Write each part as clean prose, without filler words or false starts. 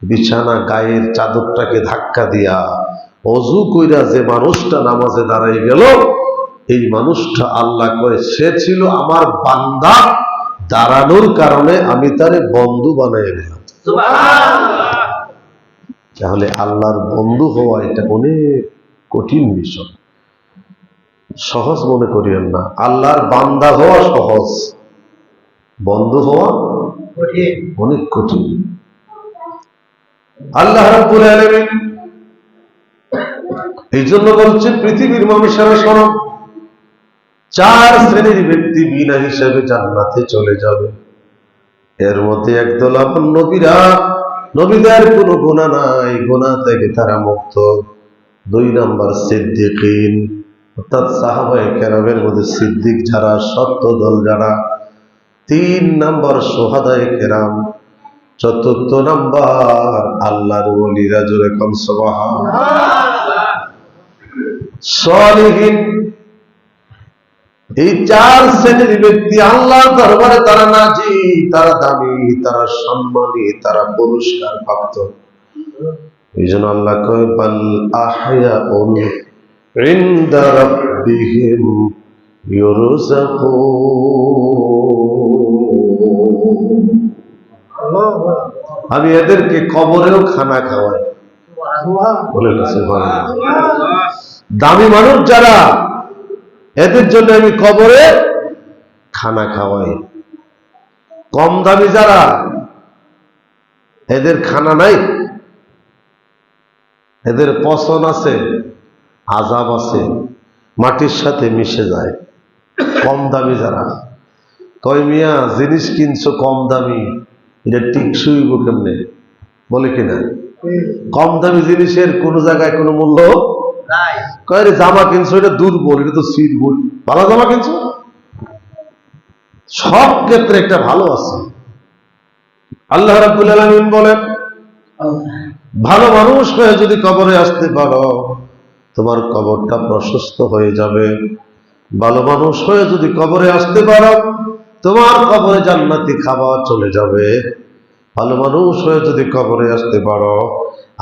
বিছানা গায়ের চাদরটাকে ধাক্কা দিয়া অজু কইরা যে মানুষটা নামাজে দাঁড়াই গেল, এই মানুষটা আল্লাহ কয় সে ছিল আমার বান্দা, দাঁড়ানোর কারণে আমি তারে বন্ধু বানাই দিলাম। তাহলে আল্লাহর বন্ধু হওয়া এটা অনেক কঠিন বিষয়, সহজ মনে করিয়েন না। আল্লাহর বান্দা হওয়া সহজ, বন্ধু হওয়া অনেক কঠিন। আল্লাহ রাব্বুল আলামিন এই জন্য বলছে পৃথিবীর মানুষেরা শোনো, 4 শ্রেণীর ব্যক্তি বিনা হিসাবে জান্নাতে চলে যাবে। এর মধ্যে একদল আপন নবীরা, নবীদের কোনো গুনাহ নাই, গুনাহ থেকে তারা মুক্ত। 2 নম্বর সিদ্দিকিন, অর্থাৎ সাহাবায়ে কেরামের মধ্যে সিদ্দিক যারা, সত্য দল যারা। 3 নম্বর শুহাদায়ে কেরাম। 4র্থ নম্বর আল্লাহর ওলিরা, জোরে কোন সুবহানাল্লাহ। সালিহিন, এই 4 শ্রেণীর ব্যক্তি আল্লাহর দরবারে তারা নাজি, তারা দামি, তারা সম্মানী, তারা পুরস্কার প্রাপ্ত। এই জন্য আল্লাহ কয় বাল আহয়াউন ইনদা রাব্বিহিম ইউরযাকুন। আমি এদেরকে কবরেও খানা খাওয়াই। বলে দামি মানুষ যারা, এদের জন্য আমি কবরে খানা খাওয়াই। কম দামি যারা, এদের খানা নাই, এদের পচন আছে, আযাব আছে, মাটির সাথে মিশে যায়। কম দামি যারা, কয় মিয়া জিনিস কিনছো কম দামি, এটা টিকসই কেমনে? বলে কিনা? কম দামি জিনিসের কোন জায়গায় কোনো মূল্য নাই। কয় রে জামা কিনছো এটা দুর্বল, এটা তো ছিঁড়বই। ভালো জামা কিনছো, সব ক্ষেত্রে একটা ভালো আছে। আল্লাহ রাব্বুল আলামিন বলেন, ভালো মানুষ হয়ে যদি কবরে আসতে পারো, তোমার কবরটা প্রশস্ত হয়ে যাবে। ভালো মানুষ হয়ে যদি কবরে আসতে পারো, তোমার কবরে জান্নাতি খাবার চলে যাবে। ভালো মানুষ হয়ে যদি কবরে আসতে পারো,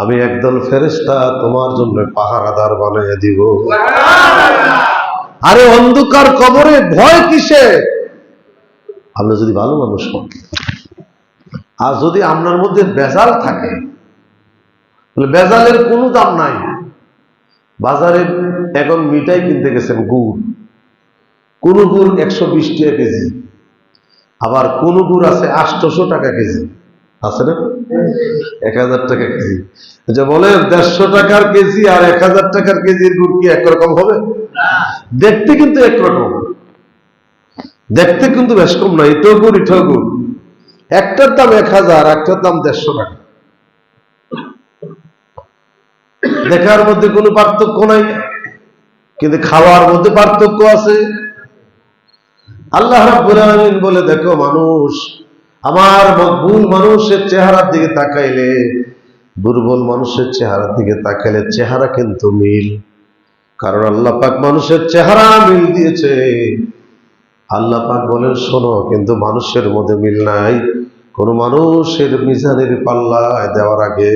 আমি একদল ফেরেশতা তোমার জন্য পাহারাদার বানিয়ে দিব। আরে অন্ধকার কবরে ভয় কিসে? আমরা যদি ভালো মানুষ হই, আর যদি আপনার মধ্যে বেজাল থাকে, তাহলে বেজালের কোনো দাম নাই। বাজারে এখন মিঠাই কিনতে গেছেন, গুড়, কোন গুড় 120 টাকা কেজি, আবার কোন গুড় আছে 800 টাকা কেজি, আছে না? 1000 টাকা কেজি। যে বলে 150 টাকার কেজি আর 1000 টাকার কেজির গুড় কি একরকম হবে? দেখতে কিন্তু একরকম, দেখতে কিন্তু বেশ কম না। এটাও গুড়, এটাও গুড়, একটার দাম 1000, একটার দাম 150 টাকা। দেখার মধ্যে কোনো পার্থক্য নাই, কিন্তু খাওয়ার মধ্যে পার্থক্য আছে। আল্লাহ রাব্বুল আলামিন বলে, দেখো মানুষ, আমার মকবুল মানুষের চেহারার দিকে তাকাইলে, দুর্বল মানুষের চেহারার দিকে তাকাইলে চেহারা কিন্তু মিল। কারণ আল্লাহ পাক মানুষের চেহারা মিল দিয়েছে। আল্লাহ পাক বলেন, শোনো, কিন্তু মানুষের মধ্যে মিল নাই। কোন মানুষের মিজানের পাল্লায় দেওয়ার আগে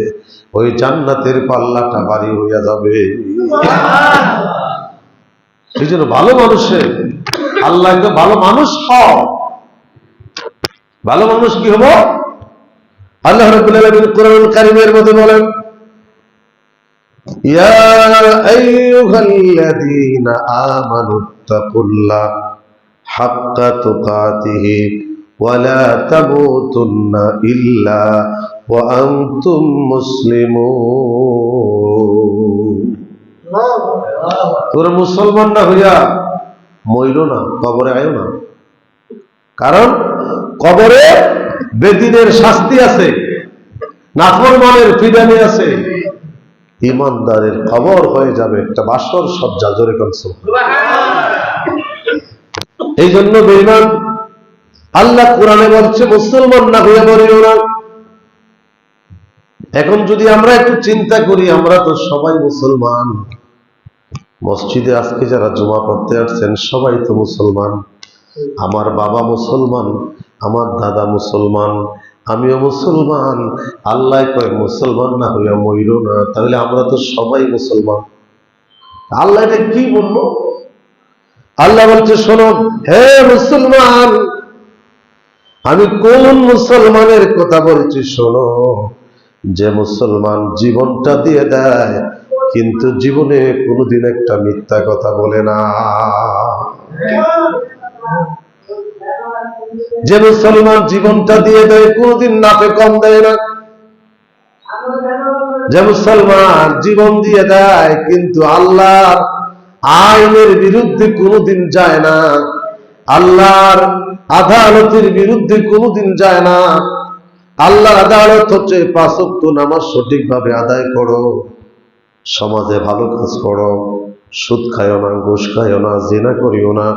ওই জান্নাতের পাল্লাটা ভারী হইয়া যাবে। এই জন্য ভালো মানুষের, আল্লাহকে ভালো মানুষ হও। ভালো মানুষ কি হবো? আল্লাহ রাব্বুল আলামিন কোরআনুল কারীমের মধ্যে বলেন, ইয়া আইয়ুহাল্লাযীনা আমানুত্তাকুল্লাহ হাক্কা তুকাতিহি ওয়া লা তামুতুন্না ইল্লা ওয়া আনতুম মুসলিমুন। তোমরা মুসলমান না হইয়া মইরো না, কবরে আয়ো না। কারণ কবরে বেদিনের শাস্তি আছে, নাফরমানের পিদানি আছে। ইমানদারের কবর হয়ে যাবে একটা বাসর সজ্জা, জোরে কোন সুবহানাল্লাহ। এই জন্য বেঈমান, আল্লাহ কোরআনে বলছে মুসলমান না হয়ে মরিও না। এখন যদি আমরা একটু চিন্তা করি, আমরা তো সবাই মুসলমান। মসজিদে আজকে যারা জুমা পড়তে আসছেন সবাই তো মুসলমান। আমার বাবা মুসলমান, আমার দাদা মুসলমান, আমিও মুসলমান। আল্লাহ কয় মুসলমান না হইয়া মইরো না। তাহলে আমরা তো সবাই মুসলমান। আল্লাহ এটা কি বললো? আল্লাহ বলছে, শোনো হে মুসলমান, আমি কোন মুসলমানের কথা বলছি শোনো, যে মুসলমান জীবনটা দিয়ে দেয় কিন্তু জীবনে কোনোদিন একটা মিথ্যা কথা বলে না। যে মুসলমান জীবনটা দিয়ে দেয় কোনোদিন নাপে কম দেয় না। যে মুসলমান জীবন দিয়ে দেয় কিন্তু আল্লাহর আইনের বিরুদ্ধে কোনোদিন যায় না, আল্লাহর আদালতের বিরুদ্ধে কোনোদিন যায় না। আল্লাহর আদালত হচ্ছে 5 ওয়াক্ত নামাজ সঠিকভাবে আদায় করো, সমাজে ভালো কাজ করো, সুদ খাইও না, ঘুষ খাইও না, জিনা করিও না,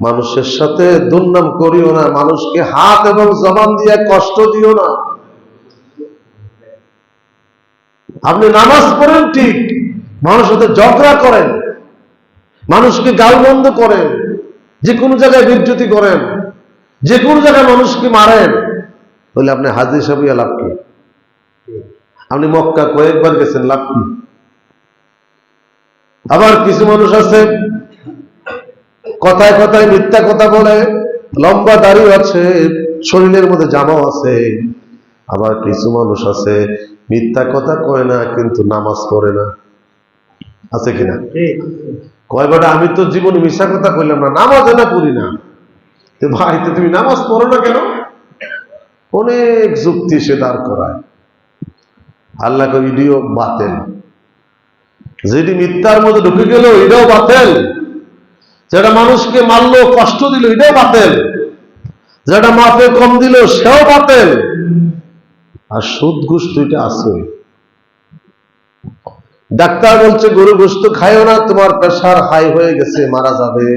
মানুষের সাথে দুর্নাম করিও না, মানুষকে হাত এবং জবান দিয়ে কষ্ট দিও না। আপনি নামাজ পড়েন ঠিক, মানুষের সাথে ঝগড়া করেন, মানুষকে গালমন্দ করেন, যে কোনো জায়গায় বিচ্যুতি করেন, যে কোনো জায়গায় মানুষকে মারেন, বলে আপনি হাজি সাহেব লাভ কি? আপনি মক্কা কয়েকবার গেছেন, লাভ কি? আবার কিছু মানুষ আছে কথায় কথায় মিথ্যা কথা বলে, লম্বা দাড়ি আছে, শরীরের মধ্যে জামাও আছে। আবার কিছু মানুষ আছে মিথ্যা কথা কয় না কিন্তু নামাজ পড়ে না, আছে কিনা? কয় বেটা আমি তো জীবনে মিথ্যা কথা কইলাম না, নামাজ না পড়ি না। ভাই তো তুমি নামাজ পড়ো না কেন? অনেক যুক্তি সে দাঁড় করায়। আল্লাহ কয় এটিও বাতিল। যেটি মিথ্যার মধ্যে ঢুকে গেল এটাও বাতিল, যেটা মানুষকে মারলো কষ্ট দিল এটাও বাতিল, যেটা মাপে কম দিল সেও বাতিল। আর সুদ ঘুষ দুইটা আছে। ডাক্তার বলছে গরু গোশত খাইও না, তোমার প্রেসার হাই হয়ে গেছে, মারা যাবে।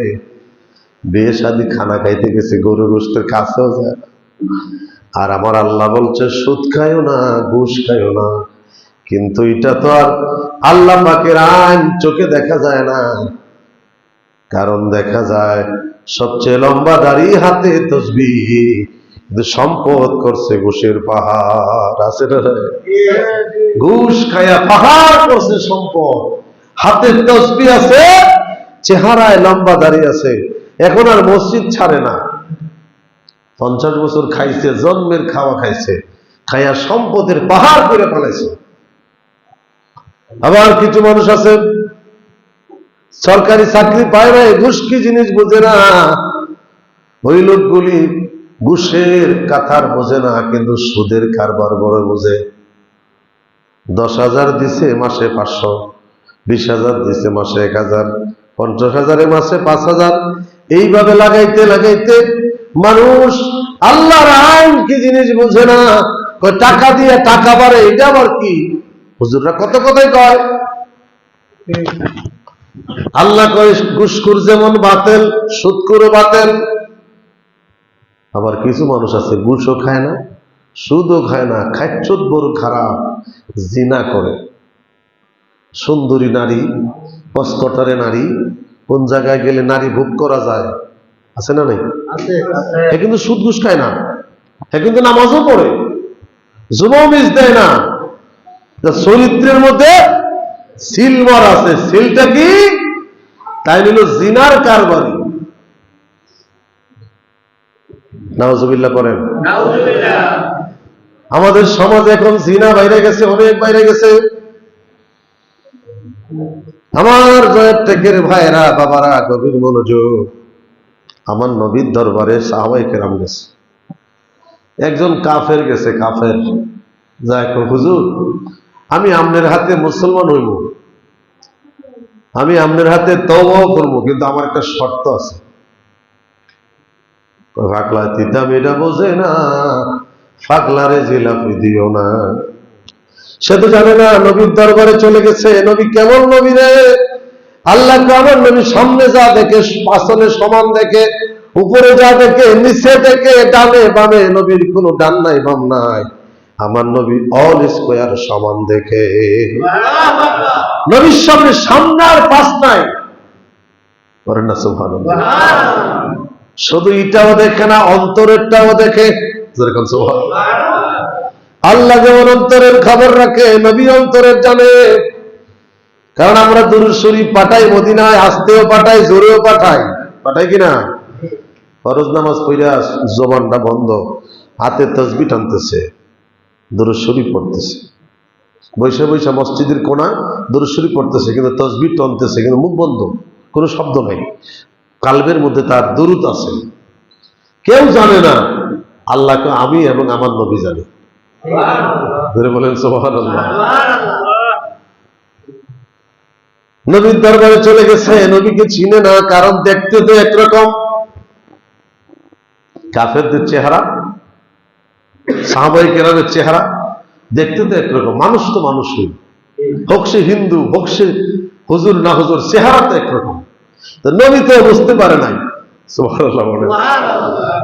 বিয়ে শাদী খানা খাইতে গেছে, গরু গোশতের কাছেও যায়। আর আমার আল্লাহ বলছে সুদ খাইও না, ঘুষ খাইও না। কিন্তু এটা তো আর আল্লাহ পাকের আইন, চোখে দেখা যায় না। কারণ দেখা যায় সবচেয়ে লম্বা দাড়ি, হাতে তসবিহ, কিন্তু সম্পদ করছে ঘুষের পাহাড়। আছে না? ঘুষ খায়া পাহাড় করছে সম্পদ, হাতে তসবিহ আছে, চেহারায় লম্বা দাড়ি আছে, এখন আর মসজিদ ছাড়ে না। 50 বছর খাইছে, জন্মের খাওয়া খাইছে, খাইয়া সম্পদের পাহাড় করে ফেলেছে। আবার কিছু মানুষ আছে সরকারি চাকরি পায় না, ঘুষ কি জিনিস বোঝে না। ওই লোকগুলি ঘুষের কাতার বোঝে না, কিন্তু সুদের কারবার বড় বোঝে। 10,000 দিছে মাসে 500, 20,000 দিছে মাসে 1,000, 50,000 মাসে 5,000, এইভাবে লাগাইতে লাগাইতে মানুষ আল্লাহর আইন কি জিনিস বোঝে না। টাকা দিয়ে টাকা বাড়ে, এটা আবার কি? হুজুররা কত কথাই কয়। আল্লাহ কয় ঘুষখোর যেমন বাতিল, সুদখোরও বাতিল। আবার কিছু মানুষ আছে ঘুষও খায় না, সুদও খায় না, খাচ্ছত বড় খারাপ, জিনা করে। সুন্দরী নারী, কসকটারে নারী, কোন জায়গায় গেলে নারী ভোগ করা যায়, আছে না নাই? এ কিন্তু সুদ ঘুষ খায় না, এ কিন্তু নামাজও পড়ে, জুমাও মিস দেয় না। চরিত্রের মধ্যে সিলভার আছে, সিলটা কি? তাই নিল জিনার কারবারি। নাউজুবিল্লাহ করেন। আমাদের সমাজে এখন জিনা বাইরে গেছে, অনেক বাইরে গেছে। আমার জয়ের টেকের ভাইরা, বাবারা, গভীর মনোযোগ। আমার নবীর দরবারে সাহাবায়ে কেরাম গেছে, একজন কাফের গেছে, কাফের যাই হুজুর আমি আপনার হাতে মুসলমান হইব, আমি আপনার হাতে তওবাও করব, কিন্তু আমার একটা শর্ত আছে। পাগলা তিতা মেয়েটা বোঝে না, পাগলারে জিলাপি দিও না। সে তো জানে না নবীর দরবারে চলে গেছে। নবী কেমন নবী রে? আল্লাহ আমার নবী সামনে যা দেখে পাছনে সমান দেখে, উপরে যা দেখে নিচে দেখে, ডানে বামে নবীর কোনো ডান নাই বাম নাই। আমার নবী অল স্কোয়ার সমান দেখে। নবীর সামনে সামনে আর পাশ নাই। করেন না সুবহানাল্লাহ? শুধু এটাও দেখে না, অন্তরেরটাও দেখে। যেরকম সুবহানাল্লাহ। আল্লাহ যেমন অন্তরের খবর রাখে, নবী অন্তরের জানে। কারণ আমরা দুরূদ শরীফ পাঠাই মদিনায়, আসতেও পাঠাই, জোরেও পাঠাই, পাঠাই কিনা? ফরজ নামাজ পড়া জবানটা বন্ধ, হাতে তাসবিহ টানতেছে, দুরূদ শরীফ পড়তেছে, বৈশা বৈশা মসজিদের কোনায় দুরূদ শরীফ পড়তেছে, কিন্তু তাসবিহ টানতেছে, কিন্তু মুখ বন্ধ, কোনো শব্দ নেই, কালবের মধ্যে তার দুরূদ আছে। কেউ জানে না, আল্লাহকে আমি এবং আমার নবী জানে। বলেন সুবহানাল্লাহ। নবীর দরবারে চলে গেছে, নবীকে চিনে না, কারণ দেখতে তো একরকম, কাফেরদের চেহারা, সাহাবায়ে কেরামের চেহারা দেখতে তো একরকম, মানুষ তো মানুষই, হোক সে হিন্দু, হোক সে হুজুর না হুজুর, চেহারা তো একরকম। তো নবী তো বুঝতে পারে নাই। সুবহানাল্লাহ বলেন।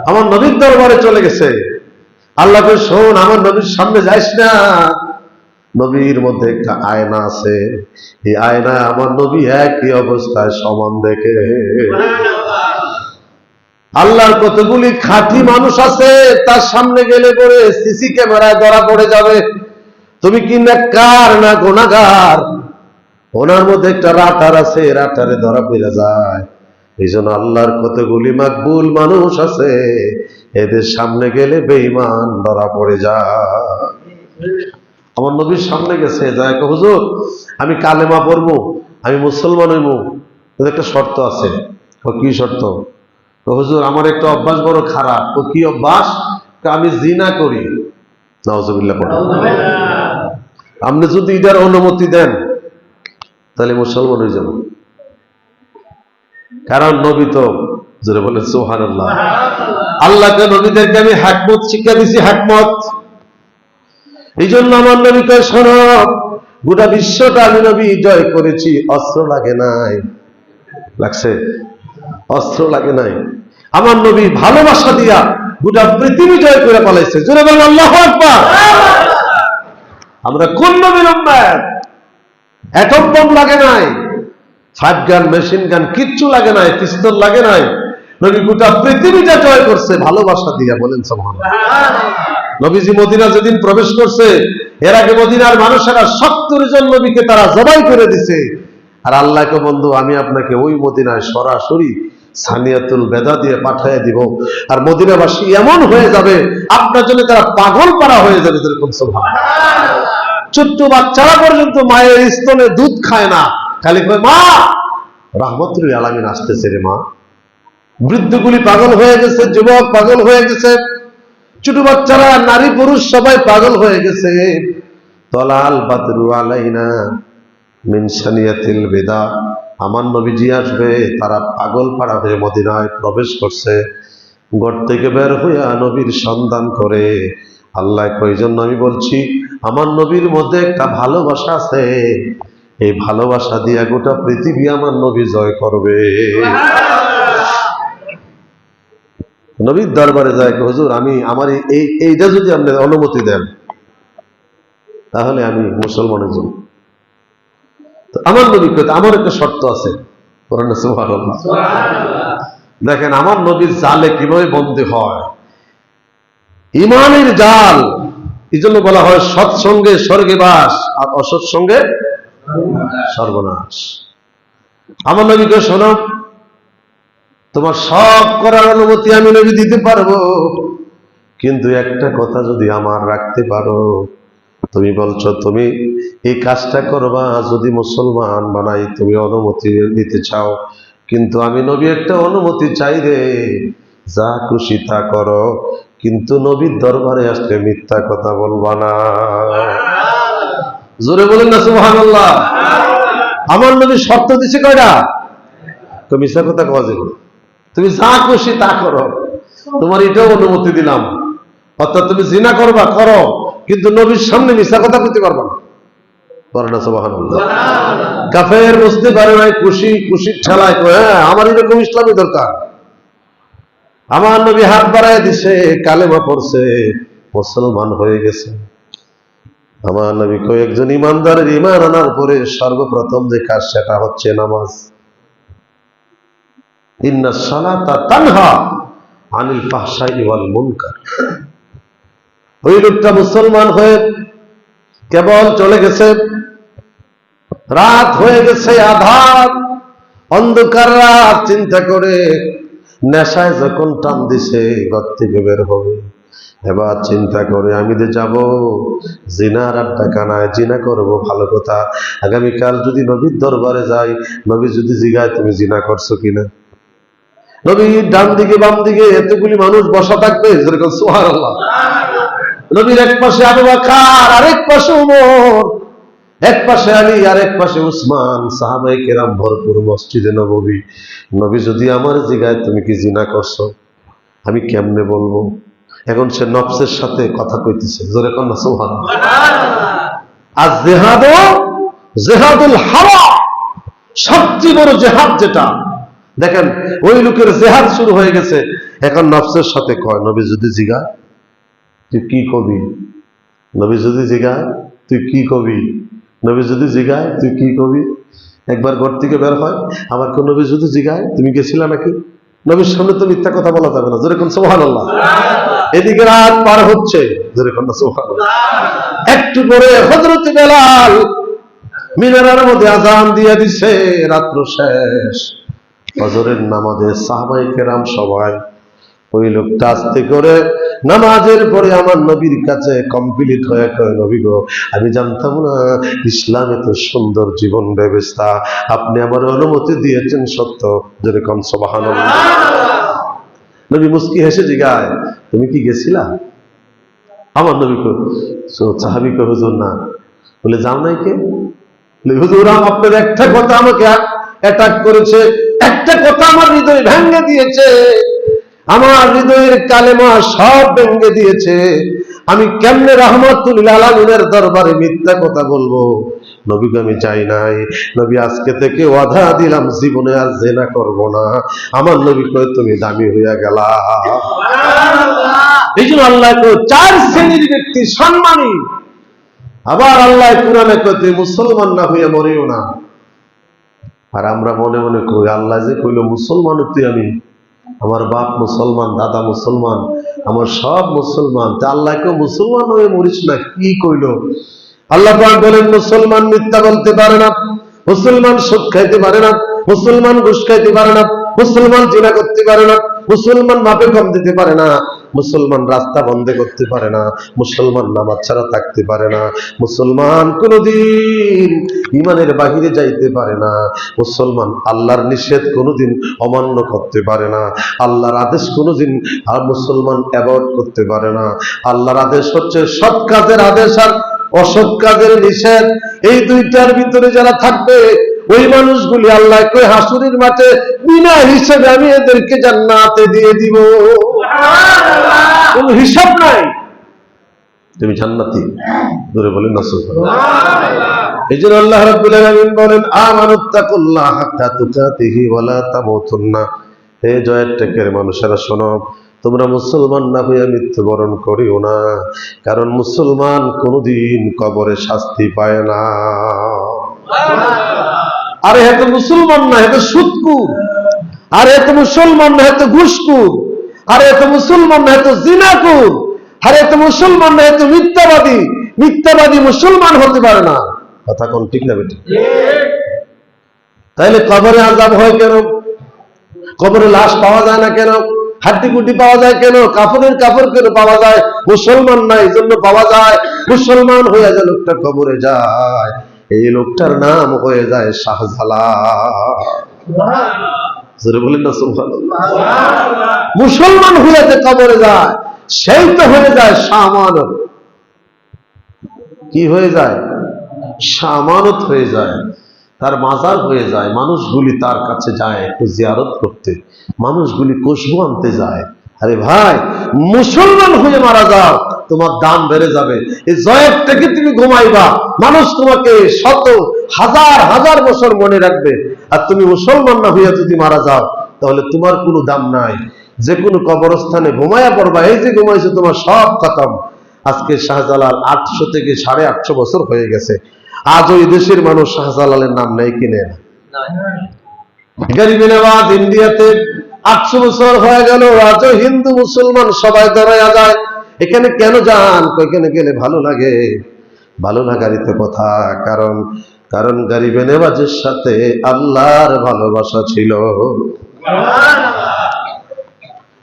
আমার নবীর দরবারে চলে গেছে, আল্লাহকে শোন, আমার নবীর সামনে যাইস না, নবীর মধ্যে একটা আয়না আছে, এই আয়নায় আমার নবী একই অবস্থায় সমান দেখে। আল্লাহর কতগুলি খাঁটি মানুষ আছে, তার সামনে গেলে পরে সিসি ক্যামেরায় ধরা পড়ে যাবে তুমি কি নেককার না গুনাহগার। ওনার মধ্যে একটা রাটার আছে, রাটারে ধরা পড়ে যায়। এই জন্য আল্লাহর কতগুলি মাকবুল মানুষ আছে, এদের সামনে গেলে বেঈমান ধরা পড়ে যায়। আমার নবীর সামনে গেছে, যায় হুজুর আমি কালেমা পড়বো, আমি মুসলমান হইব, একটা শর্ত আছে। ও কি শর্ত? হুজুর আমার একটা অভ্যাস বড় খারাপ। ও কি অভ্যাস? আমি জিনা করি। নাউজুবিল্লাহ পড়ে। আপনি যদি এটার অনুমতি দেন তাহলে মুসলমান হয়ে যাব। কারণ নবী তো, জোরে বলে সুবহানাল্লাহ, আল্লাহকে নবীদেরকে আমি হিকমত শিক্ষা দিছি, হিকমত। এই জন্য আমার নবীকে শোনো, গোটা বিশ্বটা আমি নবী জয় করেছি, অস্ত্র লাগে নাই। লাগছে? অস্ত্র লাগে নাই। আমার নবী ভালোবাসা দিয়া গোটা পৃথিবী জয় করে পালাইছে। জোরে বলেন আল্লাহু আকবার। আমরা কোন নবীর উম্মত? অ্যাটম বম লাগে নাই, 5 গান, মেশিন গান কিচ্ছু লাগে নাই, পিস্তল লাগে নাই। নবী গোটা পৃথিবীটা জয় করছে ভালোবাসা দিয়া। বলেন সুবহানাল্লাহ। নবীজি মদিনা যেদিন প্রবেশ করছে, এর আগে মদিনার মানুষেরা 70 জন নবীকে তারা জবাই করে দিছে। আর আল্লাহকে বন্ধু, আমি আপনাকে ওই মদিনায় সরাসরি সানিয়াতুল বেদা দিয়ে পাঠিয়ে দিব, আর মদিনাবাসী এমন হয়ে যাবে আপনার জন্য তারা পাগল পাড়া হয়ে যাবে। যেরকম সুবহানাল্লাহ। ছোট্ট বাচ্চারা পর্যন্ত মায়ের স্তনে দুধ খায় না, খালি কয় মা রাহমাতুল আলামিন আসতেছে রে মা। বৃদ্ধগুলি পাগল হয়ে গেছে, যুবক পাগল হয়ে গেছে, ছোট বাচ্চারা, নারী পুরুষ সবাই পাগল হয়ে গেছে। তলাল বাদরু আলাইনা মিন সানিয়াতিল বেদা, আমার নবীজি আসবে, তারা পাগল পাড়া হয়ে মদিনায় প্রবেশ করছে। ঘর থেকে বের হইয়া নবীর সন্ধান করে। আল্লাহ কই জন্য আমি বলছি, আমার নবীর মধ্যে একটা ভালোবাসা আছে, এই ভালোবাসা দিয়া গোটা পৃথিবী আমার নবী জয় করবে। নবীর দরবারে যায়, হুজুর আমি আমার এইটা যদি আপনি অনুমতি দেন তাহলে আমি মুসলমান হয়ে যাব। আমার নবী কইতে আমার একটা শর্ত আছে। সুবহানাল্লাহ। দেখেন আমার নবীর জালে কিভাবে বন্দী হয়, ইমানের জাল। এই জন্য বলা হয় সৎসঙ্গে স্বর্গে বাস, আর অসৎসঙ্গে সর্বনাশ। আমার নবীকে শোনো, তোমার সব করার অনুমতি আমি নবী দিতে পারবো, কিন্তু একটা কথা যদি আমার রাখতে পারো, তুমি বলছো তুমি এই কাজটা করবা, যদি মুসলমান বানাই তুমি অনুমতি দিতে চাও, কিন্তু আমি নবী একটা অনুমতি চাই রে, যা খুশি তা করো, কিন্তু নবীর দরবারে আসলে মিথ্যা কথা বলবা না। জোরে বলেন না সুবহানাল্লাহ। আমার নবী শর্ত দিছে কয়টা? তো মিথ্যা কথা কওয়া যাবে না, তুমি যা খুশি তা করো, তোমার এটাও অনুমতি দিলাম। অর্থাৎ তুমি জিনা করবা করো, কিন্তু নবীর সামনে মিথ্যা কথা বলতে পারবা না। বলেন না সুবহানাল্লাহ। কাফের বুঝতে পারে নাই, খুশি খুশির ঠেলায় কয় হ্যাঁ আমার এরকম ইসলামী দরকার। আমার নবী হাত বাড়ায় দিছে, কালেমা পড়ছে, মুসলমান হয়ে গেছে। আমার নবী কয় একজন ইমানদারের ইমান আনার পরে সর্বপ্রথম যে কাজ সেটা হচ্ছে নামাজ। ইন্নাস সালাতা তানহা আনিল ফাহশাই ওয়াল মুনকার। ওই লোকটা মুসলমান হয়ে কেবল চলে গেছে, রাত হয়ে গেছে, আধার অন্ধকার রাত। চিন্তা করে নেশায় যখন টান দিছে ঘর থেকে বের হবে, এবার চিন্তা করে আমি যে যাব জিনার আড্ডাখানায়, জিনা করব, ভালো কথা, আগামীকাল যদি নবীর দরবারে যাই, নবী যদি জিগায় তুমি জিনা করছো কিনা, নবীর ডান দিকে বাম দিকে এতগুলি মানুষ বসা থাকবে, যেরকম সুবহানাল্লাহ, নবীর এক পাশে আবু বকর, আরেক পাশে ওমর, এক পাশে আলী, আরেক পাশে উসমান, সাহাবায়ে কেরাম ভরপুর মসজিদে নববী। নবী যদি আমার জিগায় তুমি কি জিনা করছো, আমি কেমনে বলবো? এখন সে নফসের সাথে কথা কইতেছে, জোরে কোন না সুবহানাল্লাহ। আর জিহাদুল হাওয়া, সবচেয়ে বড় জিহাদ যেটা, দেখেন ওই লোকের জিহাদ শুরু হয়ে গেছে। এখন নফসের সাথে কয় নবী যদি জিগায় তুই কি কবি, নবী যদি জিগায় তুই কি কবি, নবী যদি জিগায় তুই কি কবি। একবার ঘর থেকে বের হয়, আমার কোন নবী যদি জিগায় তুমি গেছিলা নাকি, নবীর সামনে তো মিথ্যা কথা বলা যাবে না, যেরকম সুবহানাল্লাহ। এদিকে রাত পার হচ্ছে, যেরকম সুবহানাল্লাহ। একটু পরে হযরত বেলাল মিনারের মধ্যে আযান দিয়ে দিছে, রাত্র শেষ, ফজরের নামাজে সাহাবায়ে কেরাম সবাই। ওই লোকটা আস্তে করে নামাজের পরে আমার নবীর কাছে কমপ্লিট হয়ে কয় নবী গো, আমি জানতাম না ইসলাম এত সুন্দর জীবন ব্যবস্থা, আপনি আমার অনুমতি দিয়েছেন সত্য, যেরকম সুবহানাল্লাহ। নবী মুস্কি হেসে জিগায় তুমি কি গেছিলা? আমার নবী কো সাহাবী কো হুজুর না। বলে যাও নাই কে? হুজুর আপনার একটা কথা আমাকে অ্যাটাক করেছে, একটা কথা আমার হৃদয় ভেঙে দিয়েছে, আমার হৃদয়ের কালেমা সব ভেঙে দিয়েছে, আমি কেমনে রাহমাতুল লিল আলামিনের দরবারে মিথ্যা কথা বলবো? নবীকে আমি চাই নাই, নবী আজকে থেকে ওয়াদা দিলাম জীবনে আর জিনা করব না। আমার নবী কয় তুমি দামি হইয়া গেলা। এই জন্য আল্লাহ কয় চার শ্রেণীর ব্যক্তি সম্মানী। আবার আল্লাহ কোরআনে কয় তুই মুসলমান না হইয়া মরিও না। আর আমরা মনে মনে কই আল্লাহ যে কইল মুসলমান তুই, আমি আমার বাপ মুসলমান, দাদা মুসলমান, আমার সব মুসলমান, তা আল্লাহকে মুসলমান হয়ে মরিস না, কি কইল? আল্লাহ পাক বলেন মুসলমান মিথ্যা বলতে পারে না, মুসলমান সুদ খাইতে পারে না, মুসলমান ঘুষ খাইতে পারে না, মুসলমান জিনা করতে পারে না, মুসলমান মাপে কম দিতে পারে না, মুসলমান রাস্তা বন্ধ করতে পারে না, মুসলমান নামাজ ছাড়া থাকতে পারে না, মুসলমান কোনদিন ইমানের বাহিরে যাইতে পারে না, মুসলমান আল্লাহর নিষেধ কোনদিন অমান্য করতে পারে না, আল্লাহর আদেশ কোনদিন আর মুসলমান অ্যাভয়েড করতে পারে না। আল্লাহর আদেশ হচ্ছে সৎ কাজের আদেশ আর অসৎ কাজের নিষেধ, এই দুইটার ভিতরে যারা থাকবে ওই মানুষগুলি আল্লাহ কই হাসুরের মাঠে বিনা হিসাবে আমি এদেরকে জান্নাতে দিয়ে দিব, কোনো হিসাব নাই, তুমি জান্নাতি। ধরে বলেন না সুবহানাল্লাহ। এই জন্য আল্লাহ রাব্বুল আলামিন বলেন আমানুত্তাকুল্লাহ হাত্তা তুকাতিহি ওয়া লা তামুতুন্না। হে জয়ের টেকের মানুষেরা শোনো, তোমরা মুসলমান না হইয়া মৃত্যুবরণ করিও না, কারণ মুসলমান কোনদিন কবরে শাস্তি পায় না। আরে এত মুসলমান না, এত সুদকুর, আরে এত মুসলমান না, এত ঘুষকুর, আরে এত মুসলমান না, এত জিনাকুর, আরে এত মুসলমান না, এত মিথ্যাবাদী। মিথ্যাবাদী মুসলমান হতে পারে না, কথা কোন ঠিক না বেটি? তাইলে কবরে আযাব হয় কেন? কবরে লাশ পাওয়া যায় না কেন? হাড্ডি কুটি পাওয়া যায় কেন? কাফনের কাপড় কেন পাওয়া যায়? মুসলমান না এই জন্য পাওয়া যায়। মুসলমান হয়ে যে লোকটা কবরে যায়, এই লোকটার নাম হয়ে যায় শাহজালাল। বলেন না সুবহানাল্লাহ। মুসলমান হয়ে যে কবরে যায়, সেই তো হয়ে যায় শাহমানত। কি হয়ে যায়? শাহমানত হয়ে যায়, তার মাজার হয়ে যায়। মানুষগুলি তার কাছে যায় একটু জিয়ারত করতে, মানুষগুলি খুশবু আনতে যায়। আরে ভাই, মুসলমান হয়ে মারা যাও, তোমার দাম বেড়ে যাবে। এই জয়ের থেকে তুমি ঘুমাইবা, মানুষ তোমাকে শত হাজার হাজার বছর মনে রাখবে। আর তুমি মুসলমান না হইয়া যদি মারা যাও, তাহলে তোমার কোনো দাম নাই। যে কোনো কবরস্থানে ঘুমাইয়া পড়বা, এই যে ঘুমাইছো তোমার সব খতম। আজকে শাহজালাল 800 থেকে 850 বছর হয়ে গেছে, আজ ওই দেশের মানুষ শাহজালালের নাম নেই কিনে না। গরিবে নওয়াজ ইন্ডিয়াতে 800 বছর হয়ে গেল, আজও হিন্দু মুসলমান সবাই ধরাইয়া যায়। এখানে কেন যান? এখানে গেলে ভালো লাগে। ভালো লাগারই তো কথা, কারণ কারণ গরিবে নেওয়াজের সাথে আল্লাহর ভালোবাসা ছিল।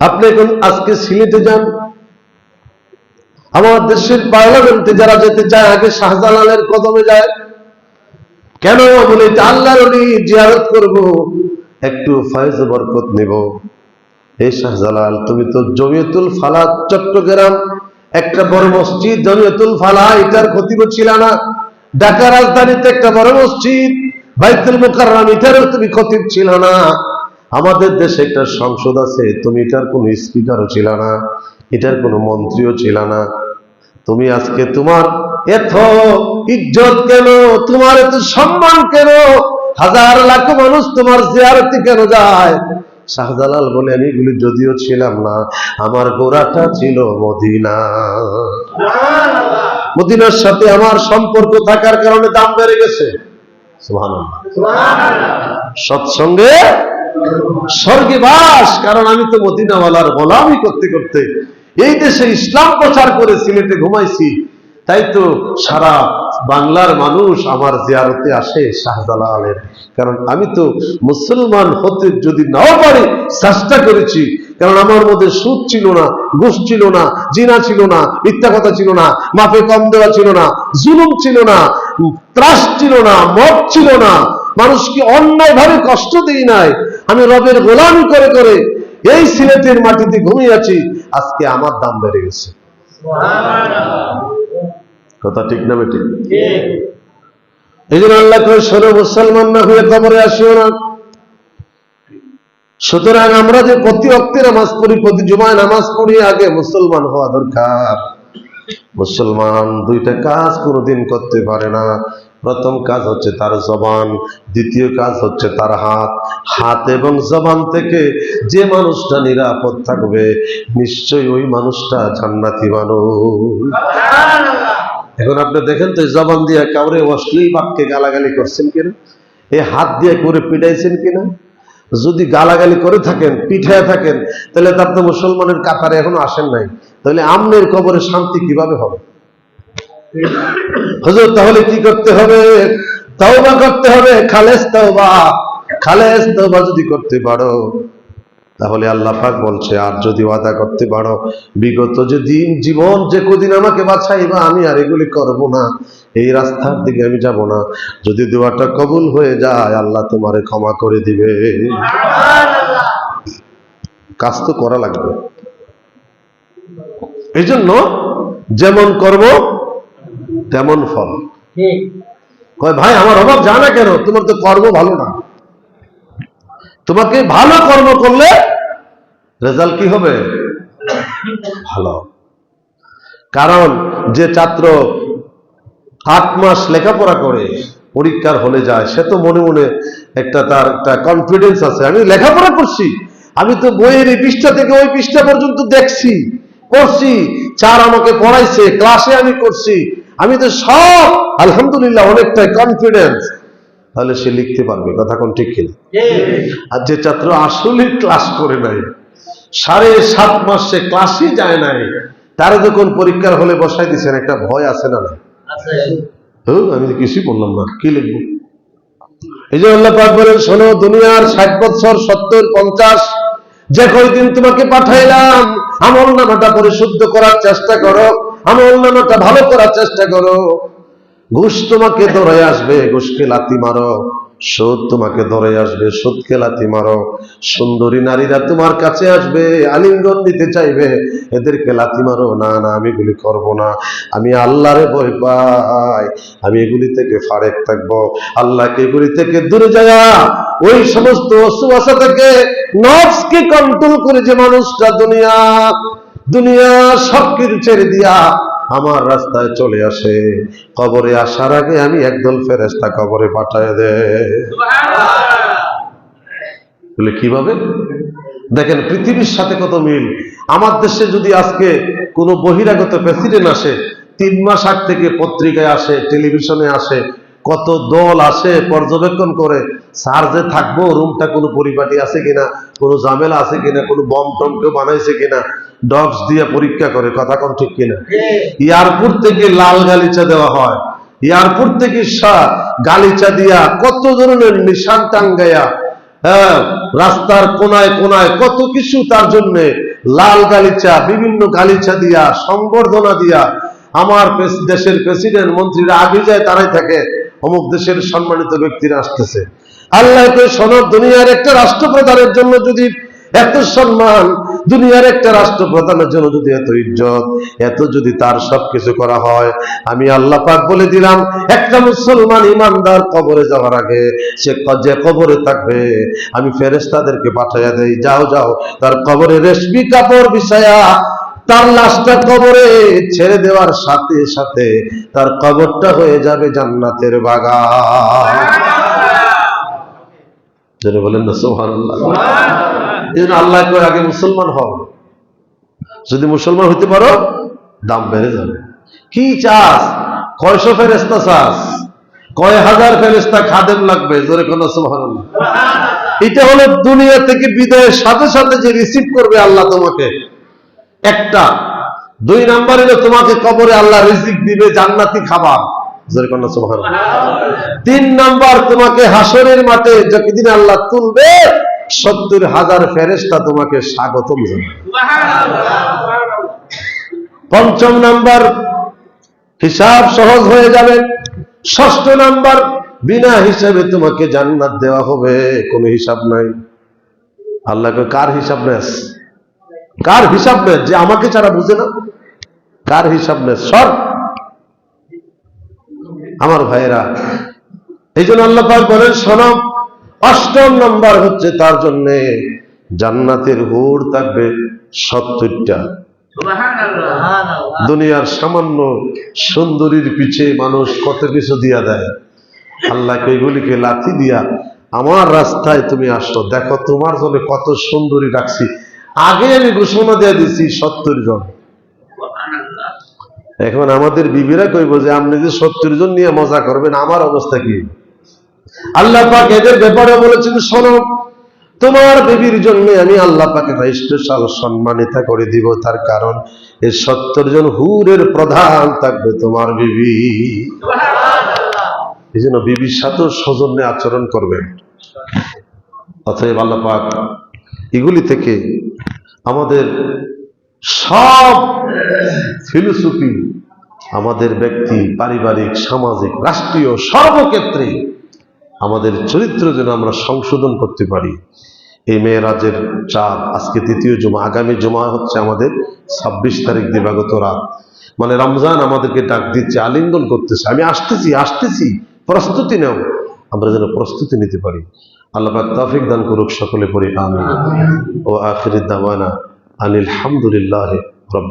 আপনি এখন আজকে সিলেটে যান, আমার দেশের পার্লামেন্টে যারা যেতে চায় আগে শাহজালালের কদমে যায়। কেন? বলে আল্লাহর ওলি জিয়ারত করব, একটু ফয়েজ বরকত নেব। এই শাহজালাল, তুমি তো জমিয়তুল ফালাহ চট্টগ্রাম একটা বড় মসজিদ, জমিয়তুল ফালাহ এটার খতিব ছিল না? ঢাকা রাজধানীতে একটা বড় মসজিদ বাইতুল মুকাররম, এটারও তুমি খতিব ছিল না? আমাদের দেশে একটা সংসদ আছে, তুমি এটার কোনো স্পিকারও ছিল না, এটার কোনো মন্ত্রীও ছিল না। তুমি আজকে তোমার এত ইজ্জত কেন, তোমার এত সম্মান কেন, হাজার লাখ মানুষ তোমার জিয়ারতে কেন যায়? শাহজালাল বলে, আমি এগুলি যদিও ছিলাম না, আমার গোড়াটা ছিল মদিনা। মদিনার সাথে আমার সম্পর্ক থাকার কারণে দাম বেড়ে গেছে। সুবহানাল্লাহ। সৎসঙ্গে স্বর্গে বাস, কারণ আমি তো মদিনাওয়ালার গোলামি করতে করতে এই দেশে ইসলাম প্রচার করে সিলেটে ঘুমাইছি। তাই তো সারা বাংলার মানুষ আমার জিয়ারতে আসে শাহজালালের, কারণ আমি তো মুসলমান হতে যদি নাও পারি চেষ্টা করেছি। কারণ আমার মধ্যে সুদ ছিল না, ঘুষ ছিল না, জিনা ছিল না, মিথ্যা কথা ছিল না, মাপে কম দেওয়া ছিল না, জুলুম ছিল না, ত্রাস ছিল না, মদ ছিল না, মানুষকে অন্যায় ভাবে কষ্ট দিই নাই। আমি রবের গোলামি করে করে এই সিলেটের মাটিতে ঘুমিয়ে আছি। আজকে আমার দাম বেড়ে গেছে। কথা ঠিক না বেটি? এই জন্য আল্লাহ কই, শোনো মুসলমান না হয়ে কবরে আসিও না। সুতরাং আমরা যে প্রতি ওয়াক্তে নামাজ পড়ি, প্রতি জুমায় নামাজ পড়ি, আগে মুসলমান হওয়া দরকার। মুসলমান দুইটা কাজ কোনোদিন করতে পারে না। প্রথম কাজ হচ্ছে তার জবান, দ্বিতীয় কাজ হচ্ছে তার হাত। হাত এবং জবান থেকে যে মানুষটা নিরাপদ থাকবে, নিশ্চয়ই ওই মানুষটা জান্নাতি মানুষ। এখন আপনি দেখেন তো, জবান দিয়ে কাউরে অশ্লীল বাক্যে গালাগালি করছেন কিনা? এই হাত দিয়ে করে পিটাইছেন কিনা? যদি গালাগালি করে থাকেন, পিঠায় থাকেন, তাহলে তার তো মুসলমানের কাতারে এখনো আসেন নাই। তাহলে আমনের কবরে শান্তি কিভাবে হবে? হুজুর, তাহলে কি করতে হবে? তওবা করতে হবে, খালেস তওবা। খালেস তওবা যদি করতে পারো, তাহলে আল্লাহ পাক বলছে, আর যদি ওয়াদা করতে পারো বিগত যে দিন জীবন যে কদিন আমাকে বাঁচাইবা, আমি আর এগুলি করব না, এই রাস্তার দিকে আমি যাব না। যদি দোয়াটা কবুল হয়ে যায়, আল্লাহ তোমারে ক্ষমা করে দিবে। কাজ তো করা লাগবে। এই জন্য যেমন কর্ম তেমন ফল। কয় ভাই, আমার অভাব জানা কেন? তোমার তো কর্ম ভালো না। তোমাকে ভালো কর্ম করলে রেজাল্ট কি হবে? ভালো। কারণ যে ছাত্র 8 মাস লেখাপড়া করে পরীক্ষার হলে যায়, সে তো মনে মনে তার একটা কনফিডেন্স আছে, আমি লেখাপড়া করছি, আমি তো বইয়ের এই পৃষ্ঠা থেকে ওই পৃষ্ঠা পর্যন্ত দেখছি, করছি, স্যার আমাকে পড়াইছে, ক্লাসে আমি করছি, আমি তো সব আলহামদুলিল্লাহ, অনেকটাই কনফিডেন্স। তাহলে সে লিখতে পারবে। কথা কোন ঠিক কিনা? আর যে ছাত্র আসলে ক্লাস করে নাই, 7.5 মাস সে ক্লাসই যায় নাই, তারা যখন পরীক্ষার হলে বসাই দিচ্ছেন, একটা ভয় আছে না? না, আমি কিছুই বললাম না, কি লিখবো? এই যে আল্লাহ পাক বলেন, শোনো, দুনিয়ার 60 বছর, 70, 50, যে কয়দিন তোমাকে পাঠাইলাম, আমল নামাটা পরিশুদ্ধ করার চেষ্টা করো, আমল নামাটা ভালো করার চেষ্টা করো। ঘুষ তোমাকে ধরে আসবে, ঘুষকে লাথি মারো। সুদ তোমাকে ধরে আসবে, সুদকে লাথি মারো। সুন্দরী নারীরা তোমার কাছে আসবে, আলিঙ্গন দিতে চাইবে, এদেরকে লাথি মারো। না না, আমি এগুলি করবো না, আমি আল্লাহরে ভয় পাই, আমি এগুলি থেকে ফারেক থাকবো। আল্লাহকে এগুলি থেকে দূরে যাওয়া, ওই সমস্ত ওয়াসওয়াসা থেকে নফসকে কন্ট্রোল করে যে মানুষটা দুনিয়া সবকিছু ছেড়ে দিয়া আমার রাস্তায় চলে আসে, কবরে আসার আগে আমি একদল ফেরেশতা কবরে পাঠায় দে। বলে কিভাবে? দেখেন পৃথিবীর সাথে কত মিল। আমার দেশে যদি আজকে কোনো বহিরাগত প্রেসিডেন্ট আসে, 3 মাস আগ থেকে পত্রিকায় আসে, টেলিভিশনে আসে, কত দল আসে, পর্যবেক্ষণ করে, স্যার যে থাকবো রুমটা কোনো পরিপাটি আছে কিনা, কোনো ঝামেলা আছে কিনা, কোনো বম টম কেউ বানাইছে কিনা, ডগস দিয়ে পরীক্ষা করে, কথা কোন ঠিক কিনা? এয়ারপোর্ট থেকে লাল গালিচা দেওয়া হয়, এয়ারপোর্ট থেকে গালিচা দিয়া কত ধরনের নিশান টাঙ্গাইয়া, হ্যাঁ, রাস্তার কোনায় কোনায় কত কিছু তার জন্য লাল গালিচা, বিভিন্ন গালিচা দিয়া, সংবর্ধনা দিয়া, আমার দেশের প্রেসিডেন্ট মন্ত্রীরা আগে যায় তারাই থাকে, অমুক দেশের সম্মানিত ব্যক্তিরা আসতেছে। আল্লাহ তো সনদ, দুনিয়ার একটা রাষ্ট্রপ্রধানের জন্য যদি এত সম্মান, দুনিয়ার একটা রাষ্ট্রপ্রধানের জন্য যদি এত ইজ্জত, এত যদি তার সবকিছু করা হয়, আমি আল্লাহ পাক বলে দিলাম, একটা মুসলমান ইমানদার কবরে যাওয়ার আগে সে যে কবরে থাকবে, আমি ফেরেশতাদেরকে পাঠাইয়া দেই, যাও যাও তার কবরে রেশমি কাপড় বিছায়া তার লাশটা কবরে ছেড়ে দেওয়ার সাথে সাথে তার কবরটা হয়ে যাবে জান্নাতের বাগান। যেন বলেন না সুবহানাল্লাহ। এই জন্য আল্লাহ কয় আগে মুসলমান হও, যদি মুসলমান হইতে পারো দাম বেড়ে যাবে। কি চাস? কয়শো ফেরেশতা চাস? কয় হাজার ফেরেশতা খাদেম লাগবে? জোরে কোন সুবহানাল্লাহ। এটা হলো দুনিয়া থেকে বিদায়ের সাথে সাথে যে রিসিভ করবে আল্লাহ তোমাকে, একটা। 2 নাম্বার হলো তোমাকে কবরে আল্লাহ রিজিক দিবে, জান্নাতি খাবার, জোরে কোন সুবহানাল্লাহ। 3 নাম্বার, তোমাকে হাসরের মাঠে যতদিন আল্লাহ তুলবে 70,000 ফেরেশতা তোমাকে স্বাগতম জানাবে। 5ম নাম্বার, হিসাব সহজ হয়ে যাবে। 6ষ্ঠ নাম্বার, বিনা হিসাবে তোমাকে জান্নাত দেওয়া হবে, কোনো হিসাব নাই। আল্লাহকে কার হিসাব নেস? কার হিসাব নেস? যে আমাকে ছাড়া বুঝে না, কার হিসাব নেস? সর আমার ভাইয়েরা। এই জন্য আল্লাহ পাক বলেন শোনো, 8ম নাম্বার হচ্ছে তার জন্য জান্নাতের হুর থাকবে 70টা। দুনিয়ার সামান্য সুন্দরীর পিছে মানুষ কত কিছু দিয়া দেয়, আল্লাহকে এগুলিকে লাথি দিয়া আমার রাস্তায় তুমি আসো, দেখো তোমার জন্য কত সুন্দরী রাখছি। আগে আমি ঘোষণা দিয়ে দিছি 70 জন। এখন আমাদের বিবিরা কইব যে আপনি যে 70 জন নিয়ে মজা করবেন, আমার অবস্থা কি? আল্লাহ পাক এদের ব্যাপারে বলেছেন শোনো, তোমার বিবির জন্য আমি আল্লাহ পাক একটা স্পেশাল সম্মানিতা করে দিব, তার কারণ এই 70 জন হুরের প্রধান থাকবে তোমার বিবি। এই জন্য বিবির সাথেও সৌজন্যে আচরণ করবেন। অতএব আল্লাহ পাক এগুলি থেকে আমাদের সব ফিলোসফি, আমাদের ব্যক্তি, পারিবারিক, সামাজিক, রাষ্ট্রীয় সর্বক্ষেত্রে আমাদের চরিত্র যেন আমরা সংশোধন করতে পারি। এই মেরাজের চাঁদ, আজকে 3য় জুমা, আগামী জুমা হচ্ছে আমাদের 26 তারিখ দিবাগত রাত, মানে রমজান আমাদেরকে ডাক দিচ্ছে, আলিঙ্গন করতেছে, আমি আসতেছি আসতেছি, প্রস্তুতি নাও। আমরা যেন প্রস্তুতি নিতে পারি। আল্লাহ পাক তৌফিক দান করুক, সকলে পড়ি আমিন। ও আখির দাওয়ানা আনিল হামদুলিল্লাহ